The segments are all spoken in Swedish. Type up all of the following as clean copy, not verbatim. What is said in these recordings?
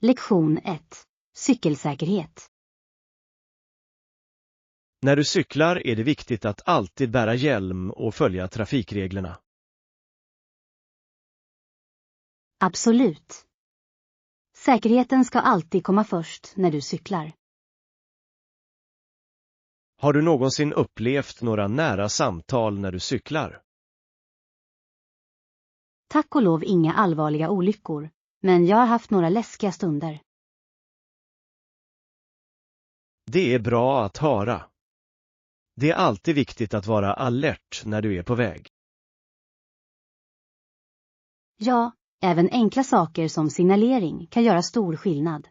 Lektion 1. Cykelsäkerhet. När du cyklar är det viktigt att alltid bära hjälm och följa trafikreglerna. Absolut. Säkerheten ska alltid komma först när du cyklar. Har du någonsin upplevt några nära samtal när du cyklar? Tack och lov inga allvarliga olyckor, men jag har haft några läskiga stunder. Det är bra att höra. Det är alltid viktigt att vara alert när du är på väg. Ja, även enkla saker som signalering kan göra stor skillnad.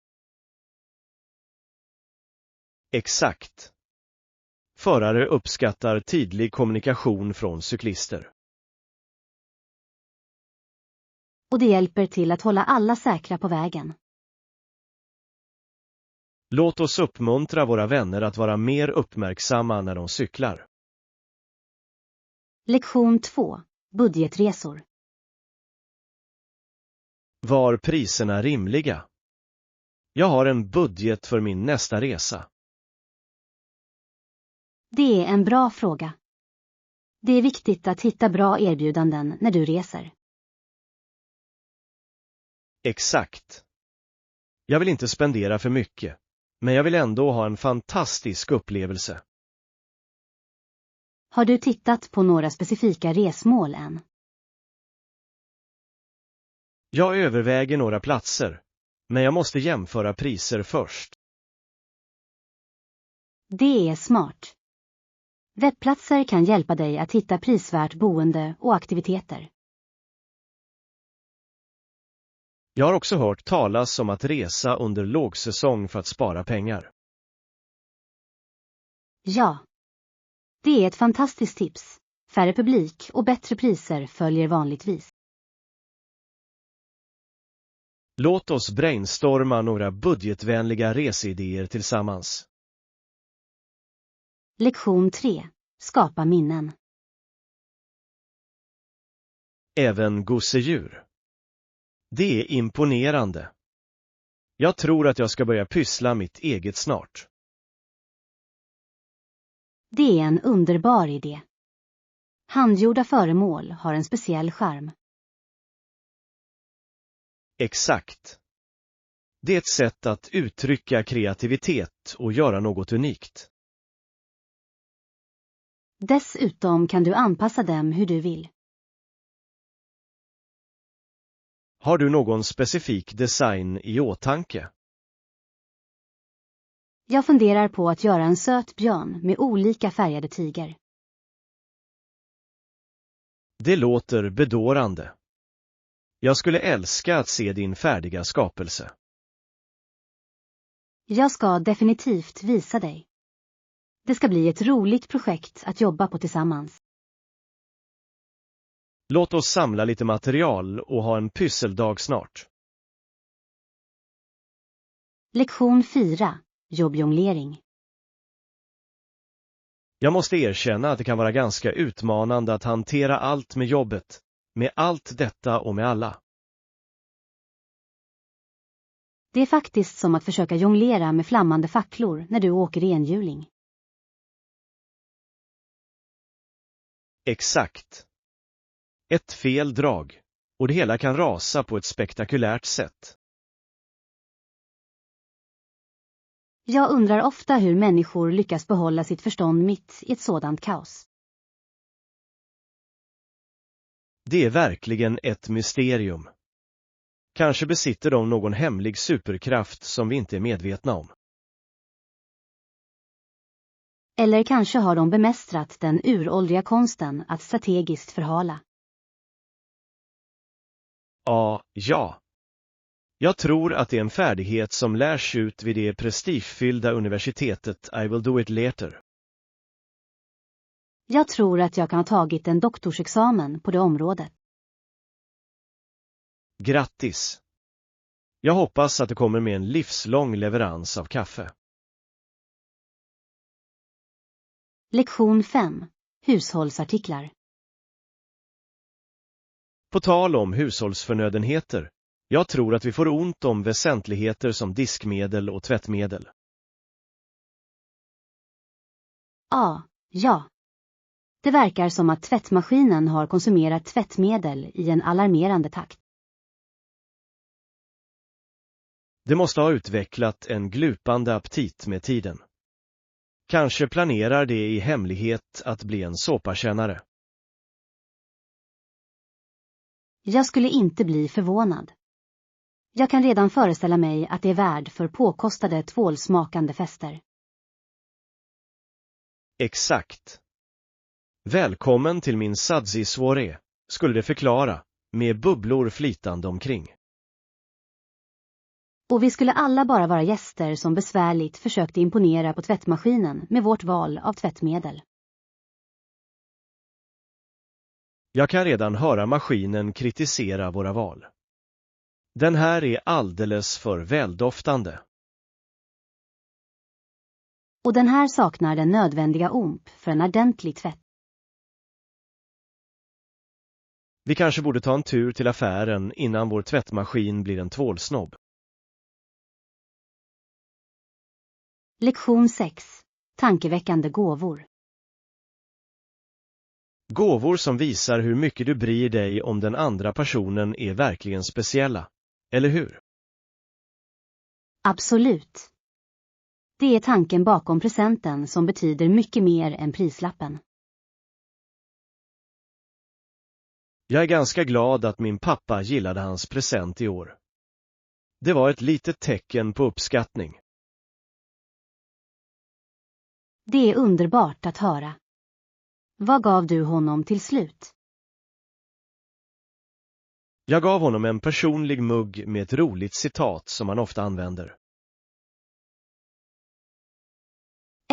Exakt. Förare uppskattar tydlig kommunikation från cyklister. Och det hjälper till att hålla alla säkra på vägen. Låt oss uppmuntra våra vänner att vara mer uppmärksamma när de cyklar. Lektion 2. Budgetresor. Var priserna rimliga? Jag har en budget för min nästa resa. Det är en bra fråga. Det är viktigt att hitta bra erbjudanden när du reser. Exakt. Jag vill inte spendera för mycket, men jag vill ändå ha en fantastisk upplevelse. Har du tittat på några specifika resmål än? Jag överväger några platser, men jag måste jämföra priser först. Det är smart. Webbplatser kan hjälpa dig att hitta prisvärt boende och aktiviteter. Jag har också hört talas om att resa under lågsäsong för att spara pengar. Ja. Det är ett fantastiskt tips. Färre publik och bättre priser följer vanligtvis. Låt oss brainstorma några budgetvänliga reseidéer tillsammans. Lektion 3. Skapa minnen. Även gosedjur. Det är imponerande. Jag tror att jag ska börja pyssla mitt eget snart. Det är en underbar idé. Handgjorda föremål har en speciell charm. Exakt. Det är ett sätt att uttrycka kreativitet och göra något unikt. Dessutom kan du anpassa dem hur du vill. Har du någon specifik design i åtanke? Jag funderar på att göra en söt björn med olika färgade tyger. Det låter bedårande. Jag skulle älska att se din färdiga skapelse. Jag ska definitivt visa dig. Det ska bli ett roligt projekt att jobba på tillsammans. Låt oss samla lite material och ha en pysseldag snart. Lektion 4. Jobbjonglering. Jag måste erkänna att det kan vara ganska utmanande att hantera allt med jobbet, med allt detta och med alla. Det är faktiskt som att försöka jonglera med flammande facklor när du åker enhjuling. Exakt. Ett fel drag, och det hela kan rasa på ett spektakulärt sätt. Jag undrar ofta hur människor lyckas behålla sitt förstånd mitt i ett sådant kaos. Det är verkligen ett mysterium. Kanske besitter de någon hemlig superkraft som vi inte är medvetna om. Eller kanske har de bemästrat den uråldriga konsten att strategiskt förhala. Ja. Jag tror att det är en färdighet som lärs ut vid det prestigefyllda universitetet I will do it later. Jag tror att jag kan ha tagit en doktorsexamen på det området. Grattis! Jag hoppas att det kommer med en livslång leverans av kaffe. Lektion 5. Hushållsartiklar. På tal om hushållsförnödenheter, Jag tror att vi får ont om väsentligheter som diskmedel och tvättmedel. Ja. Det verkar som att tvättmaskinen har konsumerat tvättmedel i en alarmerande takt. Det måste ha utvecklat en glupande aptit med tiden. Kanske planerar det i hemlighet att bli en såpakännare. Jag skulle inte bli förvånad. Jag kan redan föreställa mig att det är värd för påkostade tvålsmakande fester. Exakt. Välkommen till min sadzi-soirée, skulle det förklara, med bubblor flytande omkring. Och vi skulle alla bara vara gäster som besvärligt försökte imponera på tvättmaskinen med vårt val av tvättmedel. Jag kan redan höra maskinen kritisera våra val. Den här är alldeles för väldoftande. Och den här saknar den nödvändiga omp för en ordentlig tvätt. Vi kanske borde ta en tur till affären innan vår tvättmaskin blir en tvålsnobb. Lektion 6. Tankeväckande gåvor. Gåvor som visar hur mycket du bryr dig om den andra personen är verkligen speciella, eller hur? Absolut. Det är tanken bakom presenten som betyder mycket mer än prislappen. Jag är ganska glad att min pappa gillade hans present i år. Det var ett litet tecken på uppskattning. Det är underbart att höra. Vad gav du honom till slut? Jag gav honom en personlig mugg med ett roligt citat som han ofta använder.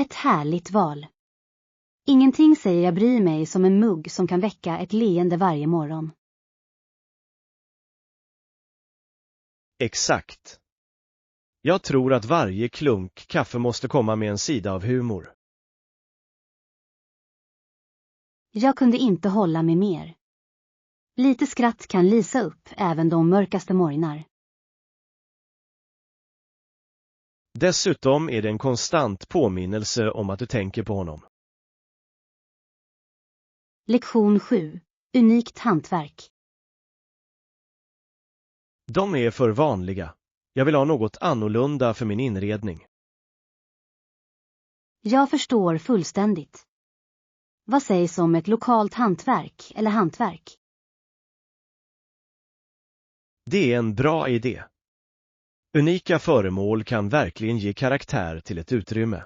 Ett härligt val. Ingenting säger jag bryr mig som en mugg som kan väcka ett leende varje morgon. Exakt. Jag tror att varje klunk kaffe måste komma med en sida av humor. Jag kunde inte hålla mig mer. Lite skratt kan lysa upp även de mörkaste morgnar. Dessutom är det en konstant påminnelse om att du tänker på honom. Lektion 7. Unikt hantverk. De är för vanliga. Jag vill ha något annorlunda för min inredning. Jag förstår fullständigt. Vad sägs om ett lokalt hantverk eller hantverk? Det är en bra idé. Unika föremål kan verkligen ge karaktär till ett utrymme.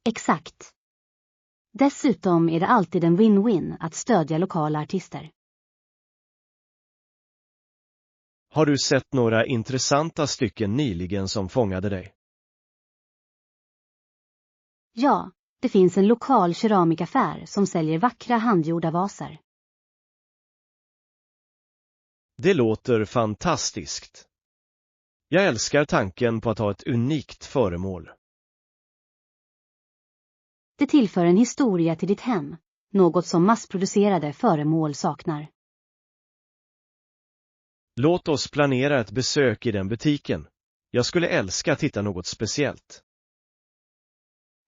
Exakt. Dessutom är det alltid en win-win att stödja lokala artister. Har du sett några intressanta stycken nyligen som fångade dig? Ja, det finns en lokal keramikaffär som säljer vackra handgjorda vaser. Det låter fantastiskt. Jag älskar tanken på att ha ett unikt föremål. Det tillför en historia till ditt hem, något som massproducerade föremål saknar. Låt oss planera ett besök i den butiken. Jag skulle älska att hitta något speciellt.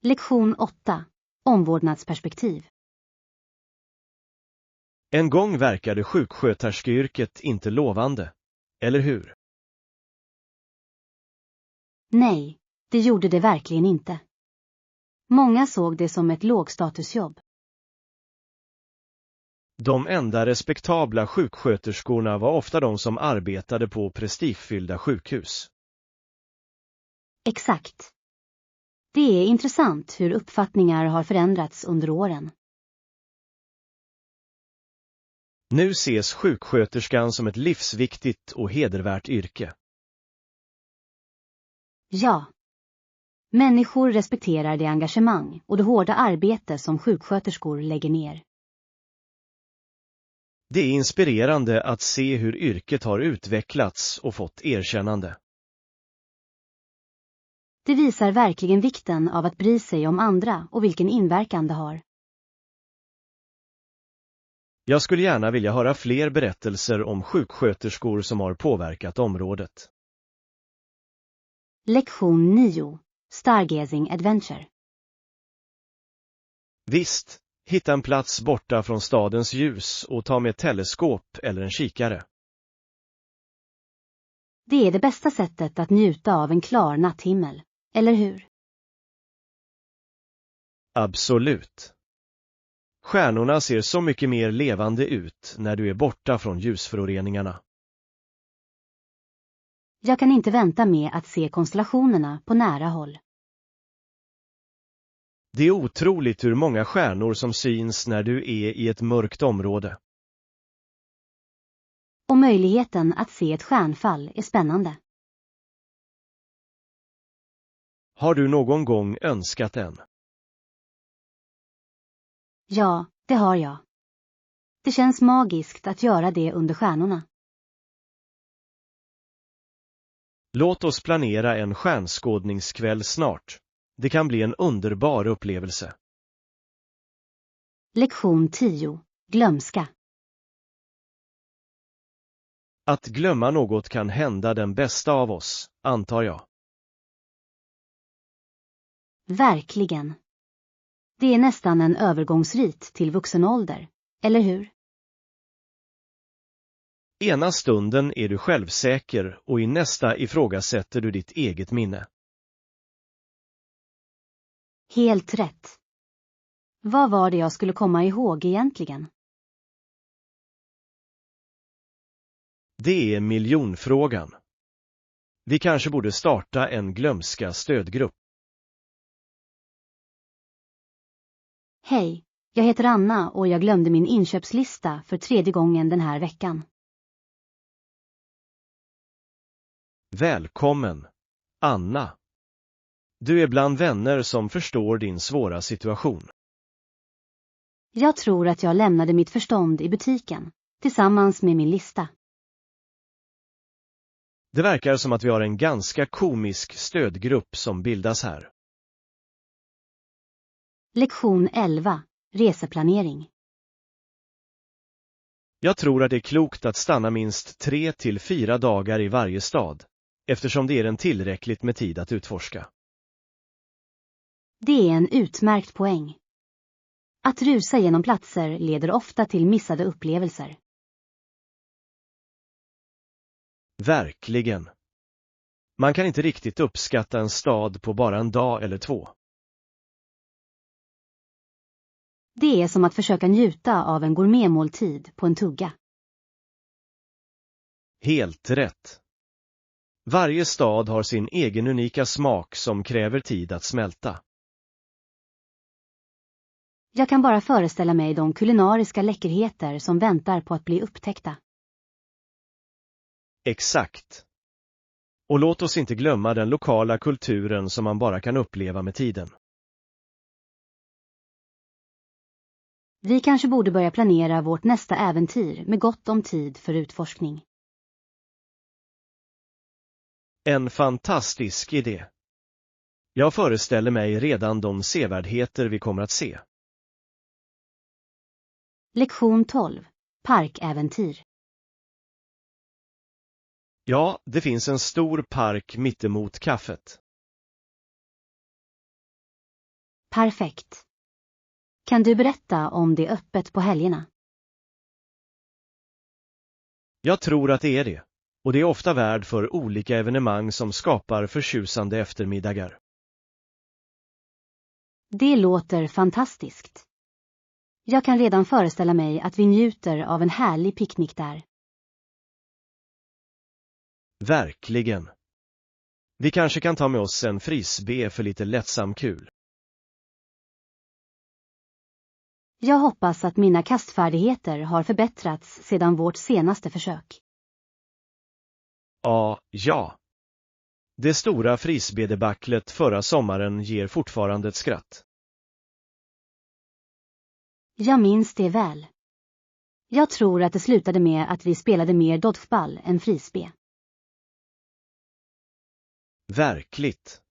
Lektion 8. Omvårdnadsperspektiv. En gång verkade sjuksköterskeyrket inte lovande, eller hur? Nej, det gjorde det verkligen inte. Många såg det som ett lågstatusjobb. De enda respektabla sjuksköterskorna var ofta de som arbetade på prestigefyllda sjukhus. Exakt. Det är intressant hur uppfattningar har förändrats under åren. Nu ses sjuksköterskan som ett livsviktigt och hedervärt yrke. Ja. Människor respekterar det engagemang och det hårda arbete som sjuksköterskor lägger ner. Det är inspirerande att se hur yrket har utvecklats och fått erkännande. Det visar verkligen vikten av att bry sig om andra och vilken inverkan det har. Jag skulle gärna vilja höra fler berättelser om sjuksköterskor som har påverkat området. Lektion 9. Stargazing Adventure. Visst, hitta en plats borta från stadens ljus och ta med teleskop eller en kikare. Det är det bästa sättet att njuta av en klar natthimmel, eller hur? Absolut. Stjärnorna ser så mycket mer levande ut när du är borta från ljusföroreningarna. Jag kan inte vänta med att se konstellationerna på nära håll. Det är otroligt hur många stjärnor som syns när du är i ett mörkt område. Och möjligheten att se ett stjärnfall är spännande. Har du någon gång önskat en? Ja, det har jag. Det känns magiskt att göra det under stjärnorna. Låt oss planera en stjärnskådningskväll snart. Det kan bli en underbar upplevelse. Lektion 10. Glömska. Att glömma något kan hända den bästa av oss, antar jag. Verkligen. Det är nästan en övergångsrit till vuxen ålder, eller hur? Ena stunden är du självsäker och i nästa ifrågasätter du ditt eget minne. Helt rätt. Vad var det jag skulle komma ihåg egentligen? Det är miljonfrågan. Vi kanske borde starta en glömska stödgrupp. Hej, jag heter Anna och jag glömde min inköpslista för 3:e gången den här veckan. Välkommen, Anna. Du är bland vänner som förstår din svåra situation. Jag tror att jag lämnade mitt förstånd i butiken, tillsammans med min lista. Det verkar som att vi har en ganska komisk stödgrupp som bildas här. Lektion 11. Reseplanering. Jag tror att det är klokt att stanna minst 3 till 4 dagar i varje stad, eftersom det är en tillräckligt med tid att utforska. Det är en utmärkt poäng. Att rusa genom platser leder ofta till missade upplevelser. Verkligen. Man kan inte riktigt uppskatta en stad på bara en dag eller 2. Det är som att försöka njuta av en gourmetmåltid på en tugga. Helt rätt. Varje stad har sin egen unika smak som kräver tid att smälta. Jag kan bara föreställa mig de kulinariska läckerheter som väntar på att bli upptäckta. Exakt. Och låt oss inte glömma den lokala kulturen som man bara kan uppleva med tiden. Vi kanske borde börja planera vårt nästa äventyr med gott om tid för utforskning. En fantastisk idé. Jag föreställer mig redan de sevärdheter vi kommer att se. Lektion 12. Parkäventyr. Ja, det finns en stor park mittemot kaffet. Perfekt. Kan du berätta om det är öppet på helgerna? Jag tror att det är det, och det är ofta värd för olika evenemang som skapar förtjusande eftermiddagar. Det låter fantastiskt. Jag kan redan föreställa mig att vi njuter av en härlig picknick där. Verkligen. Vi kanske kan ta med oss en frisbee för lite lättsam kul. Jag hoppas att mina kastfärdigheter har förbättrats sedan vårt senaste försök. Ja. Det stora frisbeedebaclet förra sommaren ger fortfarande ett skratt. Jag minns det väl. Jag tror att det slutade med att vi spelade mer dodgeball än frisbee. Verkligt.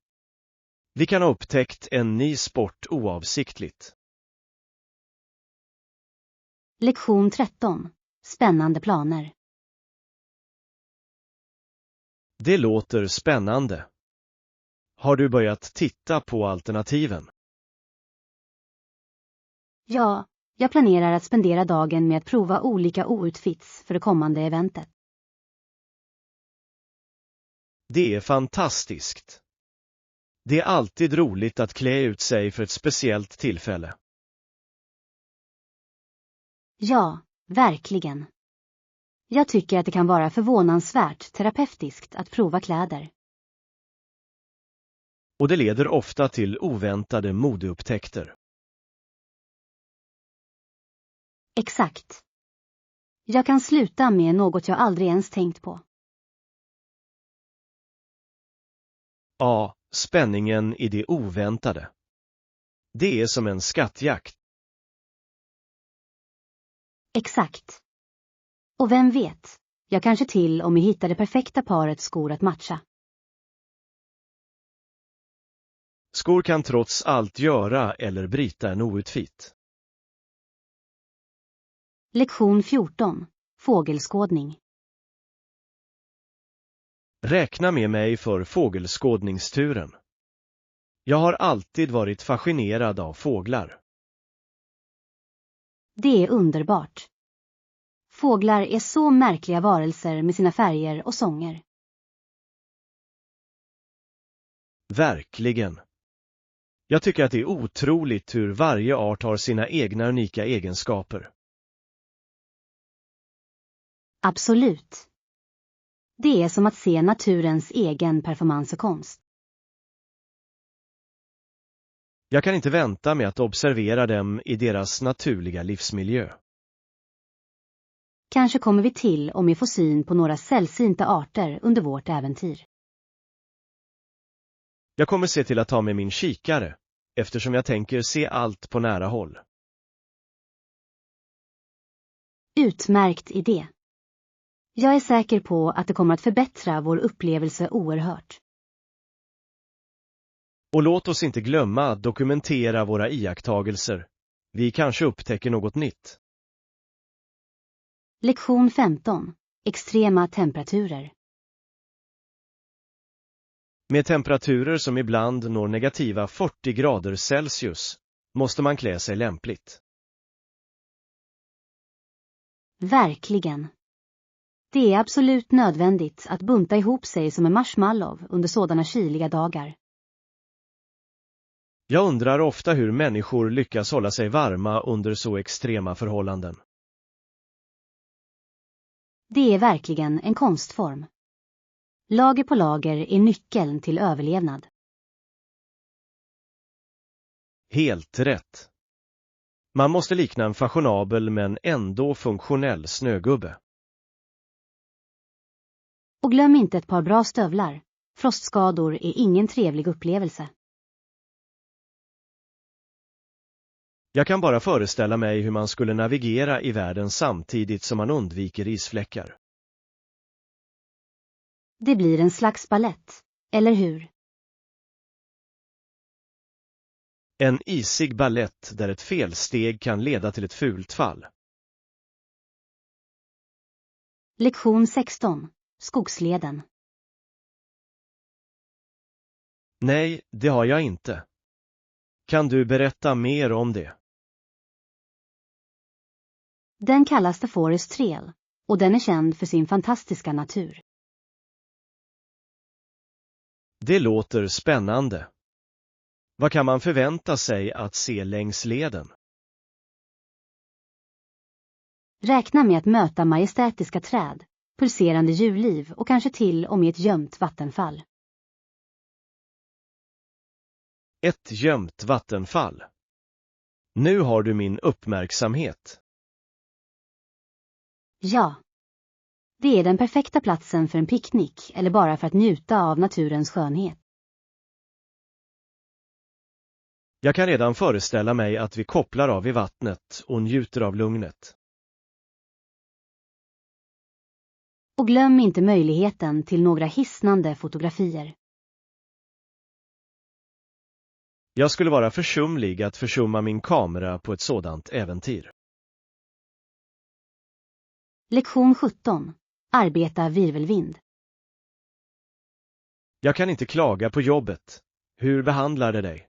Vi kan ha upptäckt en ny sport oavsiktligt. Lektion 13. Spännande planer. Det låter spännande. Har du börjat titta på alternativen? Ja, jag planerar att spendera dagen med att prova olika outfits för det kommande eventet. Det är fantastiskt. Det är alltid roligt att klä ut sig för ett speciellt tillfälle. Ja, verkligen. Jag tycker att det kan vara förvånansvärt terapeutiskt att prova kläder. Och det leder ofta till oväntade modeupptäckter. Exakt. Jag kan sluta med något jag aldrig ens tänkt på. Ja, spänningen i det oväntade. Det är som en skattjakt. Exakt. Och vem vet, jag kanske till och med hittar det perfekta paret skor att matcha. Skor kan trots allt göra eller bryta en outfit. Lektion 14. Fågelskådning. Räkna med mig för fågelskådningsturen. Jag har alltid varit fascinerad av fåglar. Det är underbart. Fåglar är så märkliga varelser med sina färger och sånger. Verkligen. Jag tycker att det är otroligt hur varje art har sina egna unika egenskaper. Absolut. Det är som att se naturens egen performancekonst. Jag kan inte vänta med att observera dem i deras naturliga livsmiljö. Kanske kommer vi till och med få syn på några sällsynta arter under vårt äventyr. Jag kommer se till att ta med min kikare, eftersom jag tänker se allt på nära håll. Utmärkt idé. Jag är säker på att det kommer att förbättra vår upplevelse oerhört. Och låt oss inte glömma att dokumentera våra iakttagelser. Vi kanske upptäcker något nytt. Lektion 15. Extrema temperaturer. Med temperaturer som ibland når negativa 40 grader Celsius måste man klä sig lämpligt. Verkligen. Det är absolut nödvändigt att bunta ihop sig som en marshmallow under sådana kyliga dagar. Jag undrar ofta hur människor lyckas hålla sig varma under så extrema förhållanden. Det är verkligen en konstform. Lager på lager är nyckeln till överlevnad. Helt rätt. Man måste likna en fashionabel men ändå funktionell snögubbe. Och glöm inte ett par bra stövlar. Frostskador är ingen trevlig upplevelse. Jag kan bara föreställa mig hur man skulle navigera i världen samtidigt som man undviker isfläckar. Det blir en slags ballett, eller hur? En isig ballett där ett felsteg kan leda till ett fult fall. Lektion 16. Skogsleden. Nej, det har jag inte. Kan du berätta mer om det? Den kallas The Forest Trail och den är känd för sin fantastiska natur. Det låter spännande. Vad kan man förvänta sig att se längs leden? Räkna med att möta majestätiska träd, pulserande djurliv och kanske till och med ett gömt vattenfall. Ett gömt vattenfall. Nu har du min uppmärksamhet. Ja. Det är den perfekta platsen för en picknick eller bara för att njuta av naturens skönhet. Jag kan redan föreställa mig att vi kopplar av i vattnet och njuter av lugnet. Och glöm inte möjligheten till några hisnande fotografier. Jag skulle vara försumlig att försumma min kamera på ett sådant äventyr. Lektion 17. Arbeta virvelvind. Jag kan inte klaga på jobbet. Hur behandlar det dig?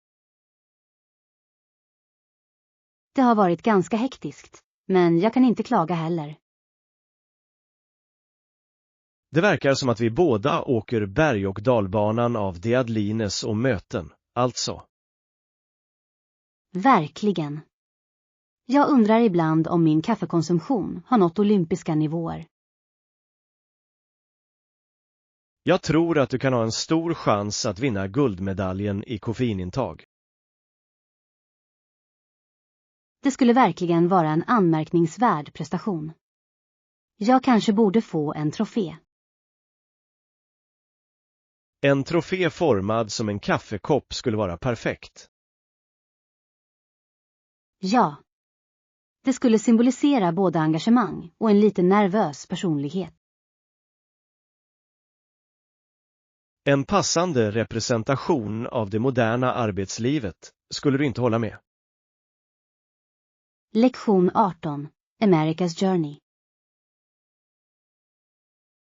Det har varit ganska hektiskt, men jag kan inte klaga heller. Det verkar som att vi båda åker berg- och dalbanan av deadlines och möten, alltså. Verkligen. Jag undrar ibland om min kaffekonsumtion har nått olympiska nivåer. Jag tror att du kan ha en stor chans att vinna guldmedaljen i koffeinintag. Det skulle verkligen vara en anmärkningsvärd prestation. Jag kanske borde få en trofé. En trofé formad som en kaffekopp skulle vara perfekt. Ja. Det skulle symbolisera både engagemang och en lite nervös personlighet. En passande representation av det moderna arbetslivet, skulle du inte hålla med? Lektion 18. America's Journey.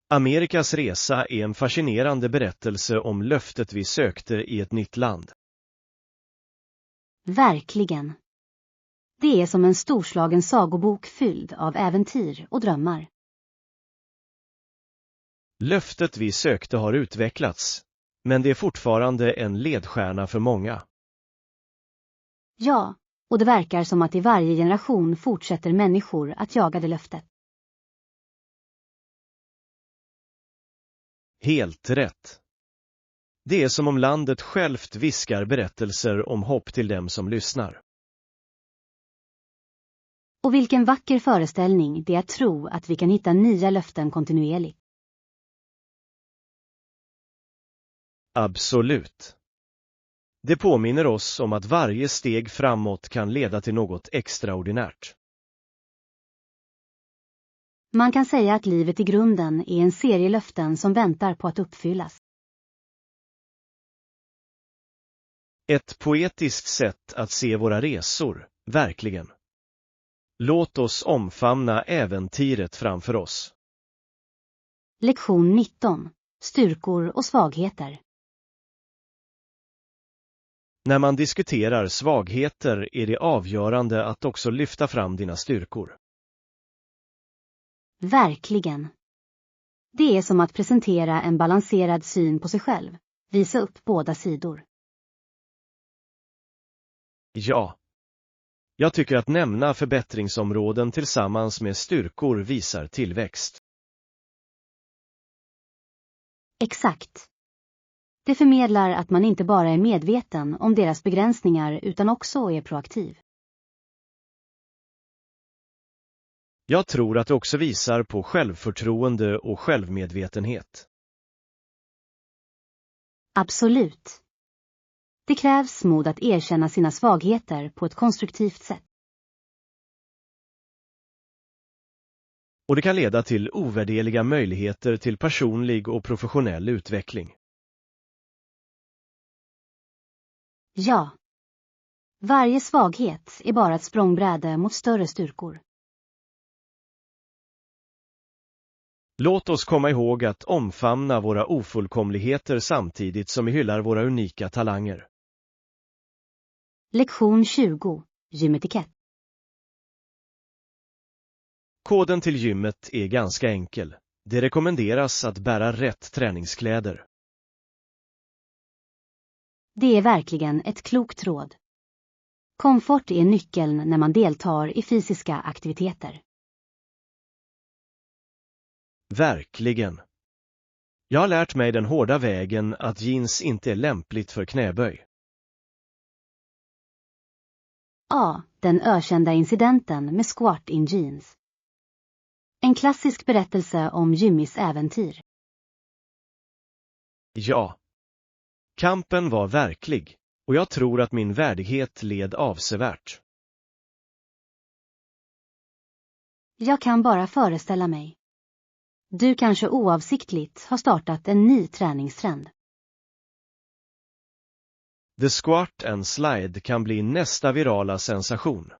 Amerikas resa är en fascinerande berättelse om löftet vi sökte i ett nytt land. Verkligen. Det är som en storslagen sagobok fylld av äventyr och drömmar. Löftet vi sökte har utvecklats, men det är fortfarande en ledstjärna för många. Ja, och det verkar som att i varje generation fortsätter människor att jaga det löftet. Helt rätt. Det är som om landet självt viskar berättelser om hopp till dem som lyssnar. Och vilken vacker föreställning det är att tro att vi kan hitta nya löften kontinuerligt. Absolut. Det påminner oss om att varje steg framåt kan leda till något extraordinärt. Man kan säga att livet i grunden är en serie löften som väntar på att uppfyllas. Ett poetiskt sätt att se våra resor, verkligen. Låt oss omfamna äventyret framför oss. Lektion 19. Styrkor och svagheter. När man diskuterar svagheter är det avgörande att också lyfta fram dina styrkor. Verkligen. Det är som att presentera en balanserad syn på sig själv, visa upp båda sidor. Ja. Jag tycker att nämna förbättringsområden tillsammans med styrkor visar tillväxt. Exakt. Det förmedlar att man inte bara är medveten om deras begränsningar utan också är proaktiv. Jag tror att det också visar på självförtroende och självmedvetenhet. Absolut. Det krävs mod att erkänna sina svagheter på ett konstruktivt sätt. Och det kan leda till ovärderliga möjligheter till personlig och professionell utveckling. Ja. Varje svaghet är bara ett språngbräde mot större styrkor. Låt oss komma ihåg att omfamna våra ofullkomligheter samtidigt som vi hyllar våra unika talanger. Lektion 20. Gymetikett. Koden till gymmet är ganska enkel. Det rekommenderas att bära rätt träningskläder. Det är verkligen ett klokt råd. Komfort är nyckeln när man deltar i fysiska aktiviteter. Verkligen. Jag har lärt mig den hårda vägen att jeans inte är lämpligt för knäböj. A. Den ökända incidenten med squat in jeans. En klassisk berättelse om Jimmys äventyr. Ja. Kampen var verklig, och jag tror att min värdighet led avsevärt. Jag kan bara föreställa mig. Du kanske oavsiktligt har startat en ny träningstrend. The squat and slide kan bli nästa virala sensation.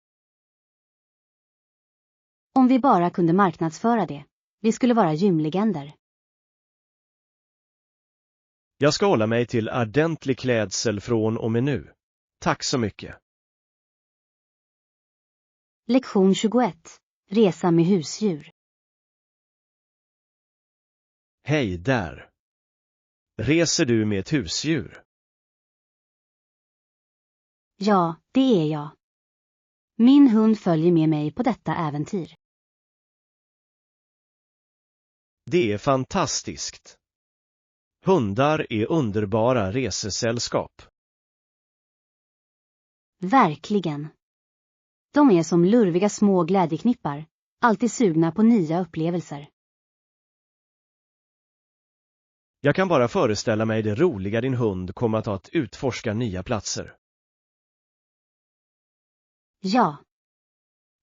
Om vi bara kunde marknadsföra det. Vi skulle vara gymlegender. Jag ska hålla mig till ordentlig klädsel från och med nu. Tack så mycket. Lektion 21. Resa med husdjur. Hej där. Reser du med ett husdjur? Ja, det är jag. Min hund följer med mig på detta äventyr. Det är fantastiskt. Hundar är underbara resesällskap. Verkligen. De är som lurviga små glädjeknippar, alltid sugna på nya upplevelser. Jag kan bara föreställa mig det roliga din hund kommer att ha att utforska nya platser. Ja.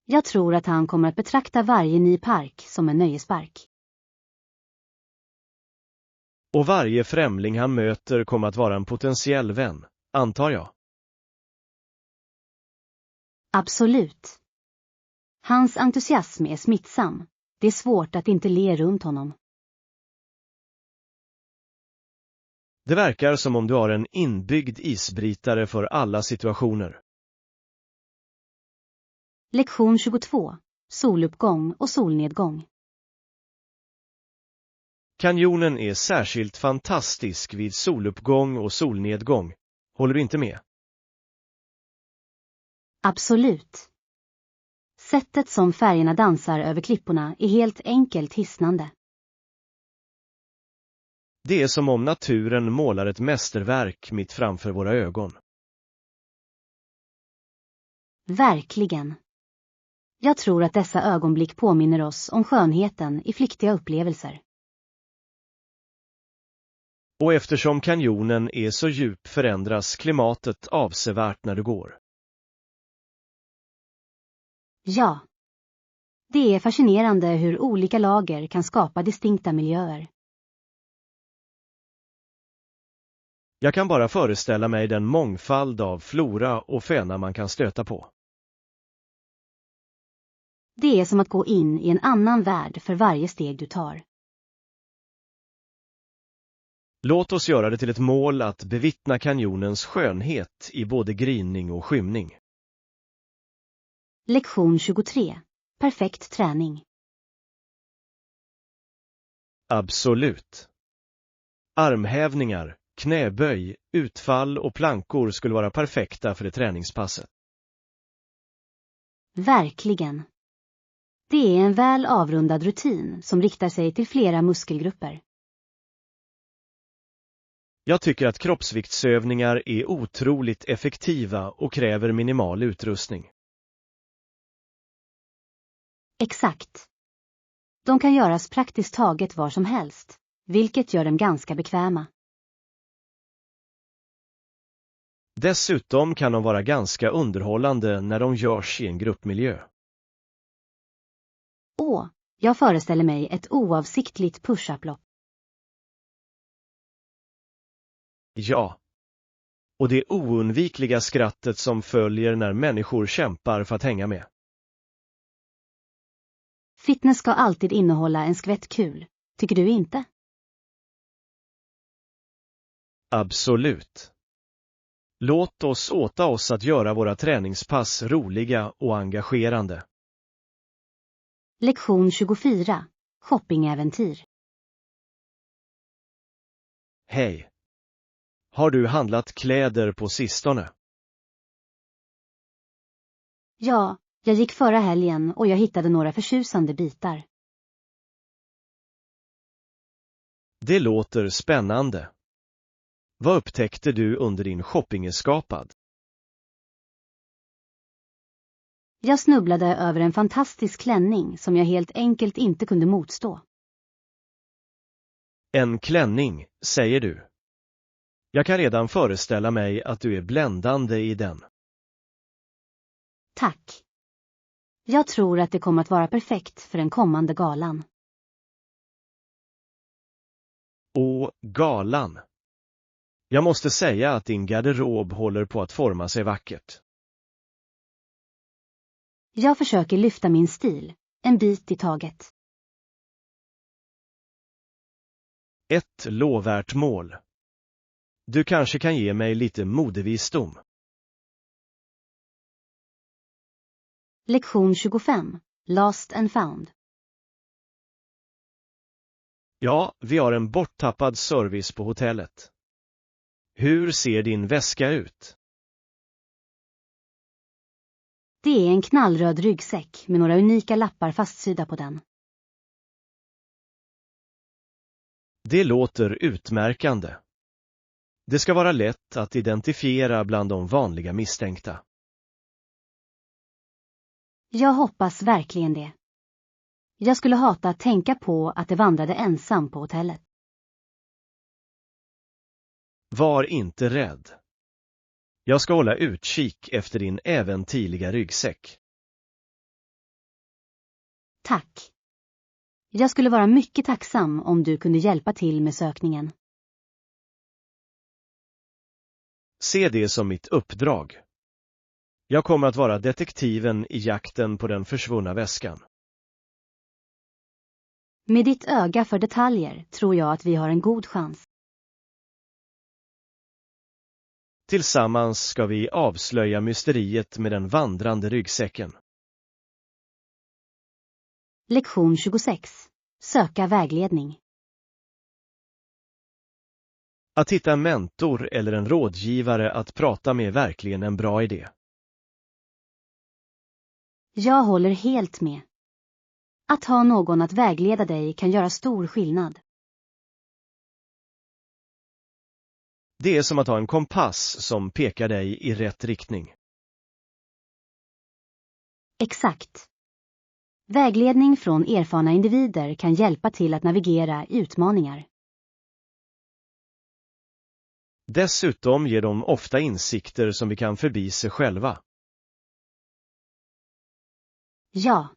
Jag tror att han kommer att betrakta varje ny park som en nöjespark. Och varje främling han möter kommer att vara en potentiell vän, antar jag. Absolut. Hans entusiasm är smittsam. Det är svårt att inte le runt honom. Det verkar som om du har en inbyggd isbrytare för alla situationer. Lektion 22. Soluppgång och solnedgång. Kanjonen är särskilt fantastisk vid soluppgång och solnedgång. Håller du inte med? Absolut. Sättet som färgerna dansar över klipporna är helt enkelt hisnande. Det är som om naturen målar ett mästerverk mitt framför våra ögon. Verkligen. Jag tror att dessa ögonblick påminner oss om skönheten i flyktiga upplevelser. Och eftersom kanjonen är så djup förändras klimatet avsevärt när du går. Ja. Det är fascinerande hur olika lager kan skapa distinkta miljöer. Jag kan bara föreställa mig den mångfald av flora och fauna man kan stöta på. Det är som att gå in i en annan värld för varje steg du tar. Låt oss göra det till ett mål att bevittna kanjonens skönhet i både gryning och skymning. Lektion 23. Perfekt träning. Absolut. Armhävningar, knäböj, utfall och plankor skulle vara perfekta för det träningspasset. Verkligen. Det är en väl avrundad rutin som riktar sig till flera muskelgrupper. Jag tycker att kroppsviktsövningar är otroligt effektiva och kräver minimal utrustning. Exakt. De kan göras praktiskt taget var som helst, vilket gör dem ganska bekväma. Dessutom kan de vara ganska underhållande när de görs i en gruppmiljö. Jag föreställer mig ett oavsiktligt push-up-lopp. Ja. Och det oundvikliga skrattet som följer när människor kämpar för att hänga med. Fitness ska alltid innehålla en skvätt kul, tycker du inte? Absolut. Låt oss åta oss att göra våra träningspass roliga och engagerande. Lektion 24. Shoppingäventyr. Hej. Har du handlat kläder på sistone? Ja, jag gick förra helgen och jag hittade några förtjusande bitar. Det låter spännande. Vad upptäckte du under din shoppingeskapad? Jag snubblade över en fantastisk klänning som jag helt enkelt inte kunde motstå. En klänning, säger du. Jag kan redan föreställa mig att du är bländande i den. Tack. Jag tror att det kommer att vara perfekt för den kommande galan. Och galan. Jag måste säga att din garderob håller på att forma sig vackert. Jag försöker lyfta min stil, en bit i taget. Ett lovvärt mål. Du kanske kan ge mig lite modevisdom. Lektion 25. Lost and found. Ja, vi har en borttappad service på hotellet. Hur ser din väska ut? Det är en knallröd ryggsäck med några unika lappar fastsydda på den. Det låter utmärkande. Det ska vara lätt att identifiera bland de vanliga misstänkta. Jag hoppas verkligen det. Jag skulle hata att tänka på att det vandrade ensam på hotellet. Var inte rädd. Jag ska hålla utkik efter din äventyrliga ryggsäck. Tack. Jag skulle vara mycket tacksam om du kunde hjälpa till med sökningen. Se det som mitt uppdrag. Jag kommer att vara detektiven i jakten på den försvunna väskan. Med ditt öga för detaljer tror jag att vi har en god chans. Tillsammans ska vi avslöja mysteriet med den vandrande ryggsäcken. Lektion 26. Söka vägledning. Att hitta en mentor eller en rådgivare att prata med är verkligen en bra idé. Jag håller helt med. Att ha någon att vägleda dig kan göra stor skillnad. Det är som att ha en kompass som pekar dig i rätt riktning. Exakt. Vägledning från erfarna individer kan hjälpa till att navigera i utmaningar. Dessutom ger de ofta insikter som vi kan förbise själva. Ja.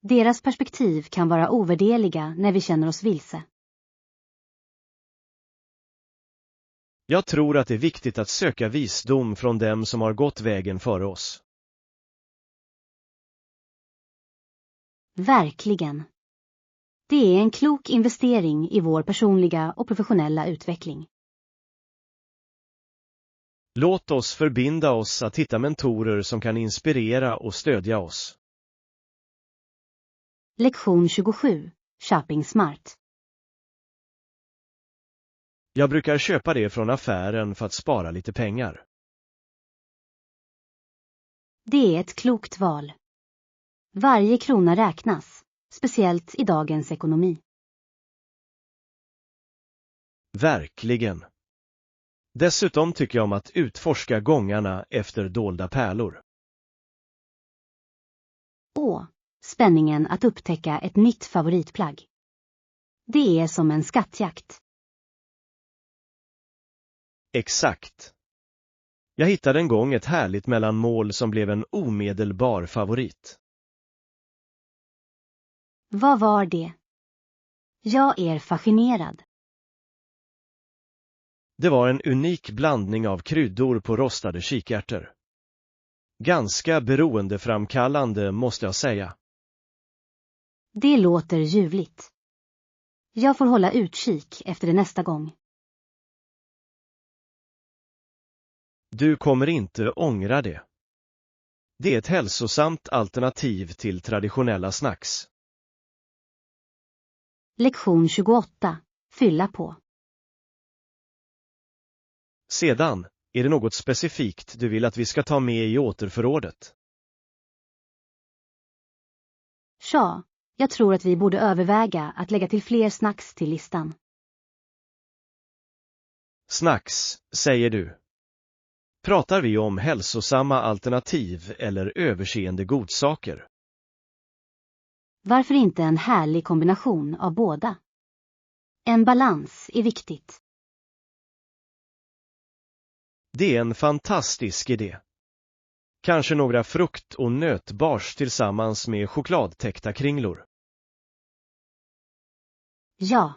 Deras perspektiv kan vara ovärderliga när vi känner oss vilse. Jag tror att det är viktigt att söka visdom från dem som har gått vägen före oss. Verkligen. Det är en klok investering i vår personliga och professionella utveckling. Låt oss förbinda oss att hitta mentorer som kan inspirera och stödja oss. Lektion 27. Shopping smart. Jag brukar köpa det från affären för att spara lite pengar. Det är ett klokt val. Varje krona räknas, speciellt i dagens ekonomi. Verkligen. Dessutom tycker jag om att utforska gångarna efter dolda pärlor. Spänningen att upptäcka ett nytt favoritplagg. Det är som en skattjakt. Exakt. Jag hittade en gång ett härligt mellanmål som blev en omedelbar favorit. Vad var det? Jag är fascinerad. Det var en unik blandning av kryddor på rostade kikärtor. Ganska beroendeframkallande måste jag säga. Det låter ljuvligt. Jag får hålla utkik efter det nästa gång. Du kommer inte ångra det. Det är ett hälsosamt alternativ till traditionella snacks. Lektion 28. Fylla på. Sedan, är det något specifikt du vill att vi ska ta med i återförrådet? Ja, jag tror att vi borde överväga att lägga till fler snacks till listan. Snacks, säger du. Pratar vi om hälsosamma alternativ eller överseende godsaker? Varför inte en härlig kombination av båda? En balans är viktigt. Det är en fantastisk idé. Kanske några frukt- och nötbars tillsammans med chokladtäckta kringlor. Ja.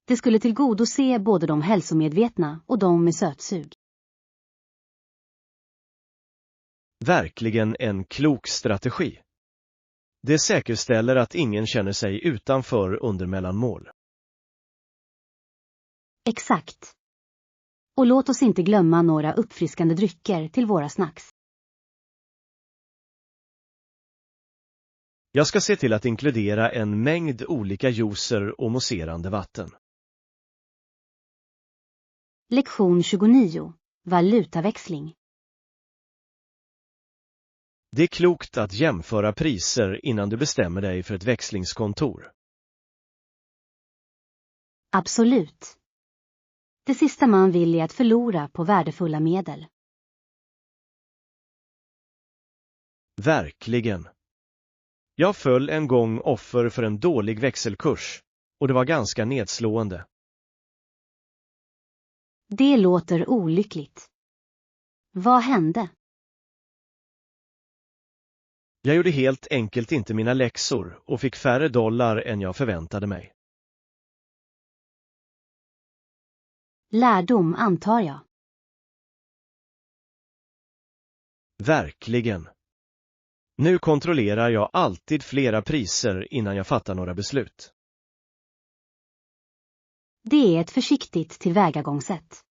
Det skulle tillgodose både de hälsomedvetna och de med sötsug. Verkligen en klok strategi. Det säkerställer att ingen känner sig utanför under mellanmål. Exakt. Och låt oss inte glömma några uppfriskande drycker till våra snacks. Jag ska se till att inkludera en mängd olika juicer och mousserande vatten. Lektion 29. Valutaväxling. Det är klokt att jämföra priser innan du bestämmer dig för ett växlingskontor. Absolut. Det sista man vill är att förlora på värdefulla medel. Verkligen. Jag föll en gång offer för en dålig växelkurs, och det var ganska nedslående. Det låter olyckligt. Vad hände? Jag gjorde helt enkelt inte mina läxor och fick färre dollar än jag förväntade mig. Lärdom, antar jag. Verkligen. Nu kontrollerar jag alltid flera priser innan jag fattar några beslut. Det är ett försiktigt tillvägagångssätt.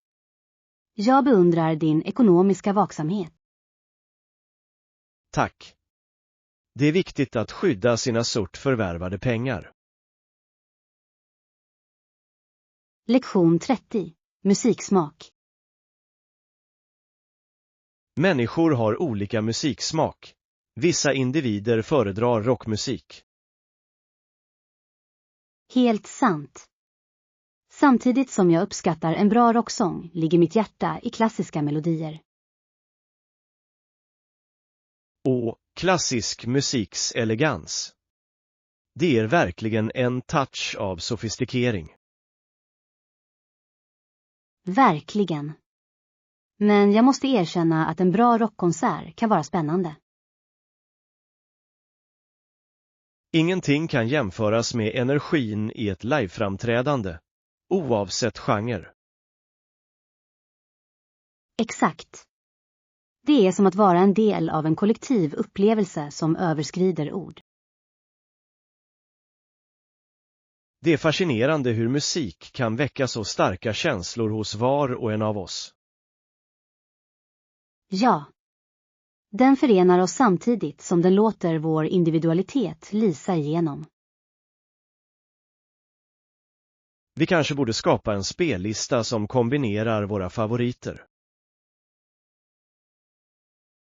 Jag beundrar din ekonomiska vaksamhet. Tack. Det är viktigt att skydda sina surt förvärvade pengar. Lektion 30. Musiksmak. Människor har olika musiksmak. Vissa individer föredrar rockmusik. Helt sant. Samtidigt som jag uppskattar en bra rocksång ligger mitt hjärta i klassiska melodier. Och klassisk musiks elegans. Det ger verkligen en touch av sofistikering. Verkligen. Men jag måste erkänna att en bra rockkonsert kan vara spännande. Ingenting kan jämföras med energin i ett liveframträdande, oavsett genre. Exakt. Det är som att vara en del av en kollektiv upplevelse som överskrider ord. Det är fascinerande hur musik kan väcka så starka känslor hos var och en av oss. Ja. Den förenar oss samtidigt som den låter vår individualitet lysa igenom. Vi kanske borde skapa en spellista som kombinerar våra favoriter.